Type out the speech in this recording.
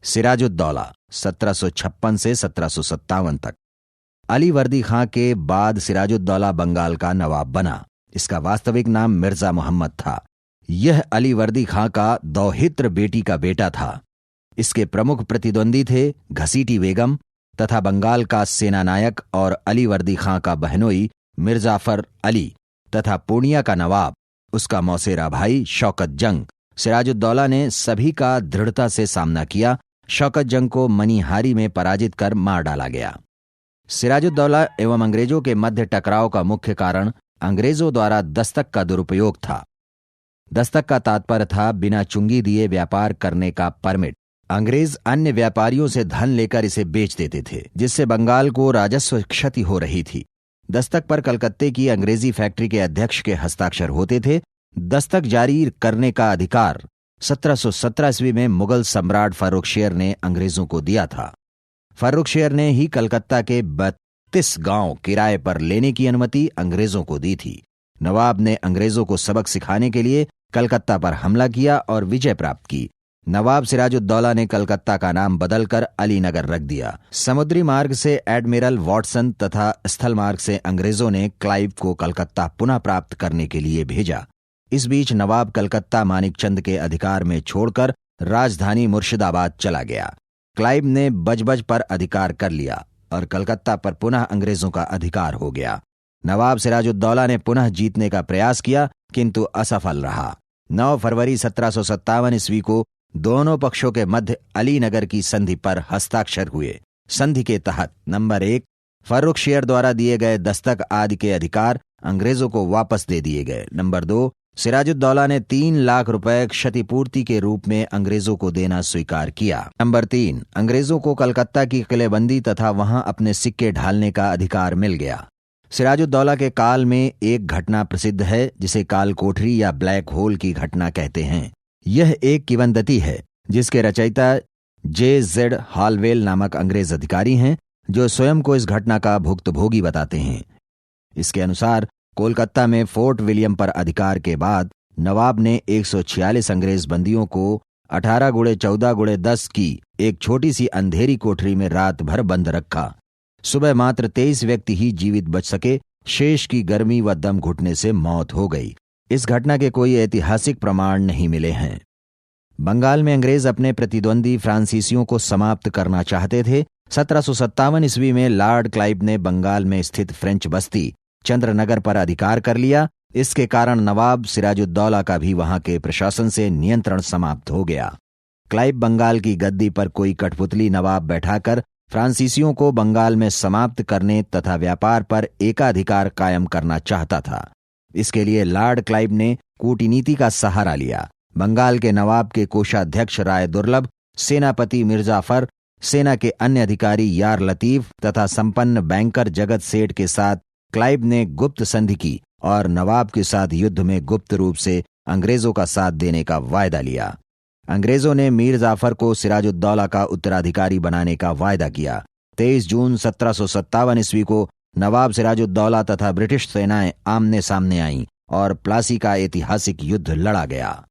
सिराजुद्दौला 1756 से 1757 तक। अली वर्दी खां के बाद सिराजुद्दौला बंगाल का नवाब बना। इसका वास्तविक नाम मिर्जा मोहम्मद था। यह अली वर्दी खां का दौहित्र बेटी का बेटा था। इसके प्रमुख प्रतिद्वंदी थे घसीटी बेगम तथा बंगाल का सेनानायक और अली वर्दी खां का बहनोई मिर्जाफर अली तथा पूर्णिया का नवाब उसका मौसेरा भाई शौकत जंग। सिराजुद्दौला ने सभी का दृढ़ता से सामना किया। शौकत जंग को मनीहारी में पराजित कर मार डाला गया। सिराजुद्दौला एवं अंग्रेजों के मध्य टकराव का मुख्य कारण अंग्रेजों द्वारा दस्तक का दुरुपयोग था। दस्तक का तात्पर्य था बिना चुंगी दिए व्यापार करने का परमिट। अंग्रेज अन्य व्यापारियों से धन लेकर इसे बेच देते थे, जिससे बंगाल को राजस्व क्षति हो रही थी। दस्तक पर कलकत्ते की अंग्रेजी फैक्ट्री के अध्यक्ष के हस्ताक्षर होते थे। दस्तक जारी करने का अधिकार 1717 ईस्वी में मुगल सम्राट फर्रुखशेर ने अंग्रेजों को दिया था। फर्रुखशेर ने ही कलकत्ता के 32 गांव किराए पर लेने की अनुमति अंग्रेजों को दी थी। नवाब ने अंग्रेजों को सबक सिखाने के लिए कलकत्ता पर हमला किया और विजय प्राप्त की। नवाब सिराजुद्दौला ने कलकत्ता का नाम बदलकर अलीनगर रख दिया। समुद्री मार्ग से एडमिरल वॉटसन तथा स्थल मार्ग से अंग्रेजों ने क्लाइव को कलकत्ता पुनः प्राप्त करने के लिए भेजा। इस बीच नवाब कलकत्ता मानिकचंद के अधिकार में छोड़कर राजधानी मुर्शिदाबाद चला गया। क्लाइव ने बजबज पर अधिकार कर लिया और कलकत्ता पर पुनः अंग्रेजों का अधिकार हो गया। नवाब सिराजुद्दौला ने पुनः जीतने का प्रयास किया, किंतु असफल रहा। 9 फरवरी 1757 ईस्वी को दोनों पक्षों के मध्य अलीनगर की संधि पर हस्ताक्षर हुए। संधि के तहत नंबर 1, फर्रुखशेर द्वारा दिए गए दस्तक आदि के अधिकार अंग्रेजों को वापस दे दिए गए। नंबर 2, सिराजुद्दौला ने 3 लाख रुपए क्षतिपूर्ति के रूप में अंग्रेजों को देना स्वीकार किया। नंबर 3, अंग्रेजों को कलकत्ता की किलेबंदी तथा वहां अपने सिक्के ढालने का अधिकार मिल गया। सिराजुद्दौला के काल में एक घटना प्रसिद्ध है, जिसे काल कोठरी या ब्लैक होल की घटना कहते हैं। यह एक किंवदंती है जिसके रचयिता J.Z. हॉलवेल नामक अंग्रेज अधिकारी हैं, जो स्वयं को इस घटना का भुक्तभोगी बताते हैं। इसके अनुसार कोलकाता में फोर्ट विलियम पर अधिकार के बाद नवाब ने 146 अंग्रेज बंदियों को 18x14x10 की एक छोटी सी अंधेरी कोठरी में रात भर बंद रखा। सुबह मात्र 23 व्यक्ति ही जीवित बच सके। शेष की गर्मी व दम घुटने से मौत हो गई। इस घटना के कोई ऐतिहासिक प्रमाण नहीं मिले हैं। बंगाल में अंग्रेज अपने प्रतिद्वंदी फ्रांसीसियों को समाप्त करना चाहते थे। 1757 ईस्वी में लॉर्ड क्लाइव ने बंगाल में स्थित फ्रेंच बस्ती चंद्रनगर पर अधिकार कर लिया। इसके कारण नवाब सिराजुद्दौला का भी वहां के प्रशासन से नियंत्रण समाप्त हो गया। क्लाइव बंगाल की गद्दी पर कोई कठपुतली नवाब बैठाकर फ्रांसीसियों को बंगाल में समाप्त करने तथा व्यापार पर एकाधिकार कायम करना चाहता था। इसके लिए लॉर्ड क्लाइव ने कूटनीति का सहारा लिया। बंगाल के नवाब के कोषाध्यक्ष राय दुर्लभ, सेनापति मिर्जाफर, सेना के अन्य अधिकारी यार लतीफ तथा संपन्न बैंकर जगत सेठ के साथ क्लाइव ने गुप्त संधि की और नवाब के साथ युद्ध में गुप्त रूप से अंग्रेजों का साथ देने का वायदा लिया। अंग्रेजों ने मीर जाफर को सिराजुद्दौला का उत्तराधिकारी बनाने का वायदा किया। 23 जून 1757 ईस्वी को नवाब सिराजुद्दौला तथा ब्रिटिश सेनाएं आमने सामने आईं और प्लासी का ऐतिहासिक युद्ध लड़ा गया।